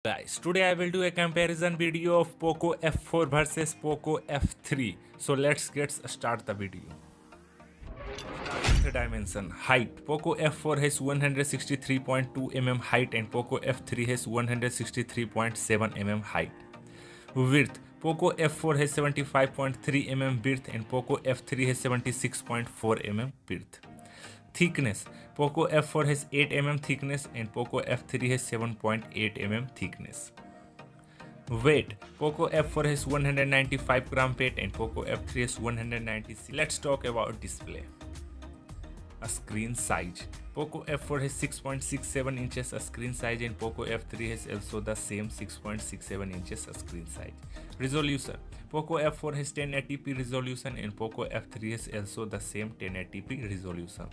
Guys, today I will do a comparison video of Poco F4 versus Poco F3. So let's get start the video. The dimension height. Poco F4 has 163.2 mm height and Poco F3 has 163.7 mm height. Width. Poco F4 has 75.3 mm width and Poco F3 has 76.4 mm width. Thickness. Poco F4 has 8 mm thickness and Poco F3 has 7.8 mm thickness. Weight. Poco F4 has 195 gram weight and Poco F3 has 196. Let's talk about display. A screen size. Poco F4 has 6.67 inches a screen size and Poco F3 has also the same 6.67 inches a screen size. Resolution. Poco F4 has 1080p resolution and Poco F3 has also the same 1080p resolution.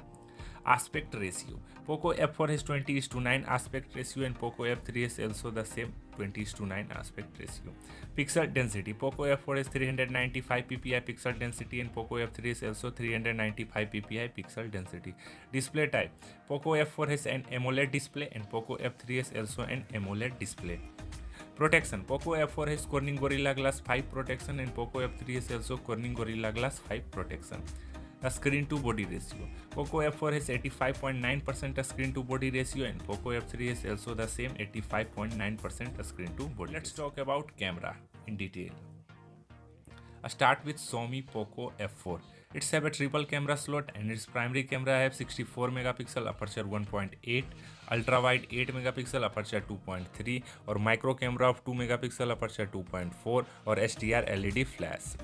Aspect ratio. Poco F4 has 20:9 aspect ratio and Poco F3 has also the same 20:9 aspect ratio. Pixel density. Poco F4 has 395 ppi pixel density and Poco F3 is also 395 ppi pixel density. Display type. Poco F4 has an AMOLED display and Poco F3 has also an AMOLED display. Protection. Poco F4 has Corning Gorilla Glass 5 protection and Poco F3 has also Corning Gorilla Glass 5 protection. A screen to body ratio. Poco F4 has 85.9% screen to body ratio and Poco F3 has also the same 85.9% screen to body. Let's talk about camera in detail. I start with Xiaomi Poco F4. It's have a triple camera slot and its primary camera have 64 megapixel aperture 1.8, ultra wide 8 megapixel aperture 2.3 or micro camera of 2 megapixel aperture 2.4 or HDR LED flash.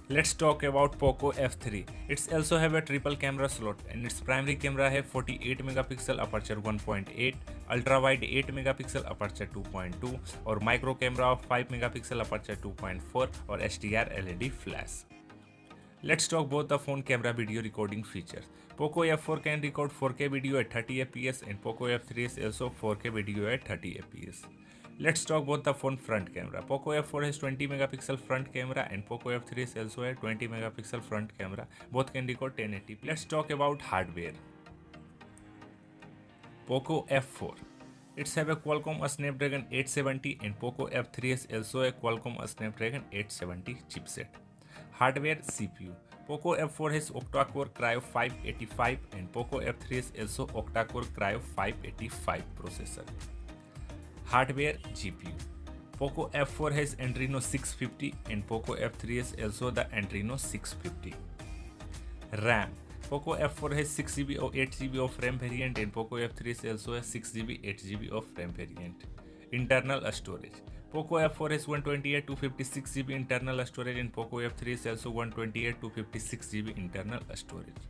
Let's talk about Poco F3. It's also have a triple camera slot and its primary camera have 48 megapixel aperture 1.8, ultra wide 8 megapixel aperture 2.2 or micro camera of 5 megapixel aperture 2.4 or HDR LED flash. Let's talk about the phone camera video recording features. Poco F4 can record 4K video at 30 fps and Poco F3 is also 4K video at 30 fps. Let's talk about the phone front camera. Poco F4 has 20 megapixel front camera and Poco F3 is also a 20 megapixel front camera. Both can record 1080p. Let's talk about hardware. Poco F4. It's have a Qualcomm Snapdragon 870 and Poco F3 is also a Qualcomm Snapdragon 870 chipset. Hardware CPU. Poco F4 has octa-core Cryo 585 and Poco F3 is also octa-core Cryo 585 processor. Hardware GPU. Poco F4 has Adreno 650 and Poco F3 is also the Adreno 650. RAM. Poco F4 has 6GB or 8GB of RAM variant and Poco F3 is also a 6GB 8GB of RAM variant. Internal storage. Poco F4 has 128 to 56GB internal storage and Poco F3 is also 128 to 56GB internal storage.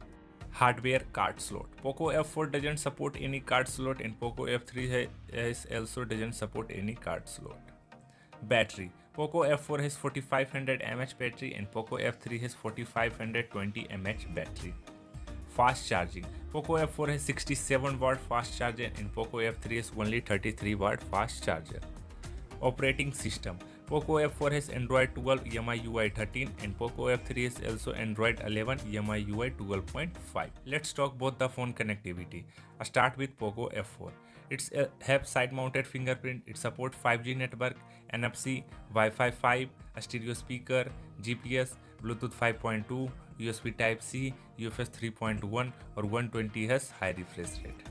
Hardware card slot. Poco F4 doesn't support any card slot and Poco F3 also doesn't support any card slot. Battery. Poco F4 has 4500 mAh battery and Poco F3 has 4520 mAh battery. Fast charging. Poco F4 has 67 watt fast charger and Poco F3 has only 33 watt fast charger. Operating system. Poco F4 has Android 12 EMI UI 13 and Poco F3 is also Android 11 EMI UI 12.5. Let's talk about the phone connectivity. I start with Poco F4. It's have side mounted fingerprint, it supports 5G network, NFC, Wi-Fi 5, a stereo speaker, GPS, Bluetooth 5.2, USB Type-C, UFS 3.1 or 120Hz high refresh rate.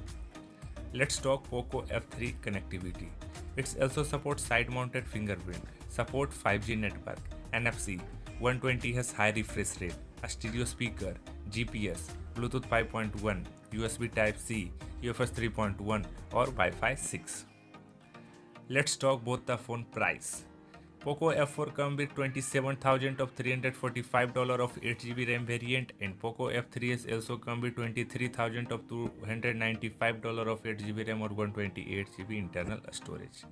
Let's talk Poco F3 connectivity. It also supports side-mounted fingerprint, support 5G network, NFC, 120Hz high refresh rate, a stereo speaker, GPS, Bluetooth 5.1, USB Type-C, UFS 3.1 or Wi-Fi 6. Let's talk about the phone price. Poco F4 comes with $27,345 of 8GB RAM variant and Poco F3 is also come with $23,295 of 8GB RAM or 128GB internal storage.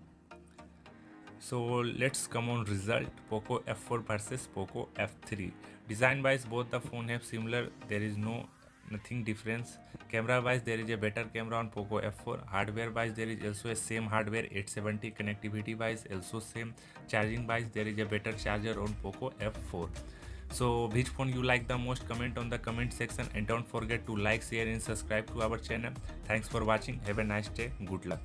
So let's come on result. Poco F4 versus Poco F3. Design wise both the phone have similar, there is nothing difference. Camera wise there is a better camera on Poco F4. Hardware wise there is also a same hardware 870. Connectivity wise also same. Charging wise there is a better charger on Poco F4. So which phone you like the most, comment on the comment section and don't forget to like, share and subscribe to our channel. Thanks for watching. Have a nice day. Good luck.